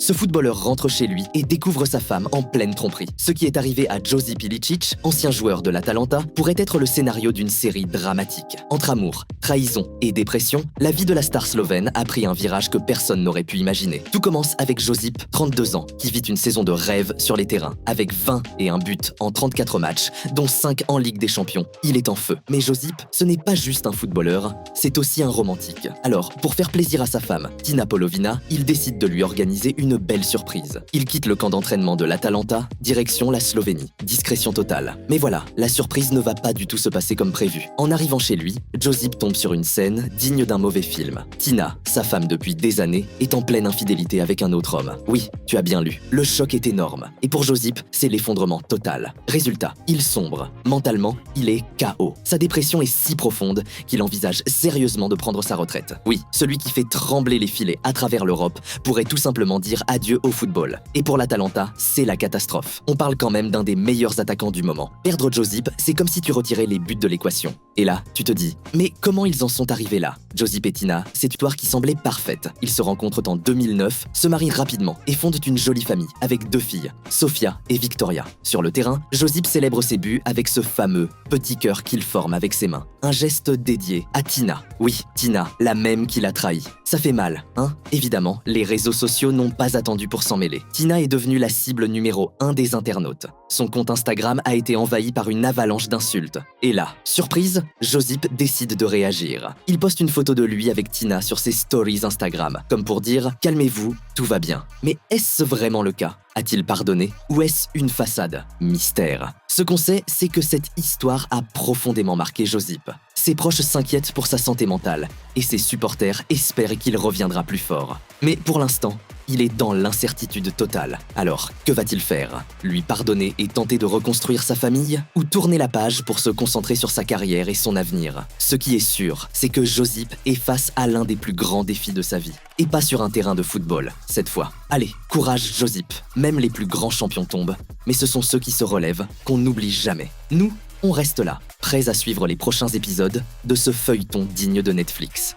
Ce footballeur rentre chez lui et découvre sa femme en pleine tromperie. Ce qui est arrivé à Josip Ilicic, ancien joueur de l'Atalanta, pourrait être le scénario d'une série dramatique. Entre amour, trahison et dépression, la vie de la star slovène a pris un virage que personne n'aurait pu imaginer. Tout commence avec Josip, 32 ans, qui vit une saison de rêve sur les terrains. Avec 21 buts en 34 matchs, dont 5 en Ligue des Champions. Il est en feu. Mais Josip, ce n'est pas juste un footballeur, c'est aussi un romantique. Alors, pour faire plaisir à sa femme, Tina Polovina, il décide de lui organiser une belle surprise. Il quitte le camp d'entraînement de l'Atalanta, direction la Slovénie. Discrétion totale. Mais voilà, la surprise ne va pas du tout se passer comme prévu. En arrivant chez lui, Josip tombe sur une scène digne d'un mauvais film. Tina, sa femme depuis des années, est en pleine infidélité avec un autre homme. Oui, tu as bien lu. Le choc est énorme. Et pour Josip, c'est l'effondrement total. Résultat, il sombre. Mentalement, il est KO. Sa dépression est si profonde qu'il envisage sérieusement de prendre sa retraite. Oui, celui qui fait trembler les filets à travers l'Europe pourrait tout simplement dire adieu au football. Et pour l'Atalanta, c'est la catastrophe. On parle quand même d'un des meilleurs attaquants du moment. Perdre Josip, c'est comme si tu retirais les buts de l'équation. Et là, tu te dis, mais comment ils en sont arrivés là? Josip et Tina, c'est une histoire qui semblait parfaite. Ils se rencontrent en 2009, se marient rapidement et fondent une jolie famille avec 2 filles, Sofia et Victoria. Sur le terrain, Josip célèbre ses buts avec ce fameux petit cœur qu'il forme avec ses mains. Un geste dédié à Tina. Oui, Tina, la même qui l'a trahi. Ça fait mal, hein? Évidemment, les réseaux sociaux n'ont pas attendu pour s'en mêler. Tina est devenue la cible numéro 1 des internautes. Son compte Instagram a été envahi par une avalanche d'insultes. Et là, surprise, Josip décide de réagir. Il poste une photo de lui avec Tina sur ses stories Instagram, comme pour dire « Calmez-vous, tout va bien ». Mais est-ce vraiment le cas? A-t-il pardonné? Ou est-ce une façade? Mystère. Ce qu'on sait, c'est que cette histoire a profondément marqué Josip. Ses proches s'inquiètent pour sa santé mentale, et ses supporters espèrent qu'il reviendra plus fort. Mais pour l'instant, il est dans l'incertitude totale. Alors, que va-t-il faire? Lui pardonner et tenter de reconstruire sa famille? Ou tourner la page pour se concentrer sur sa carrière et son avenir? Ce qui est sûr, c'est que Josip est face à l'un des plus grands défis de sa vie. Et pas sur un terrain de football, cette fois. Allez, courage Josip. Même les plus grands champions tombent. Mais ce sont ceux qui se relèvent qu'on n'oublie jamais. Nous, on reste là, prêts à suivre les prochains épisodes de ce feuilleton digne de Netflix.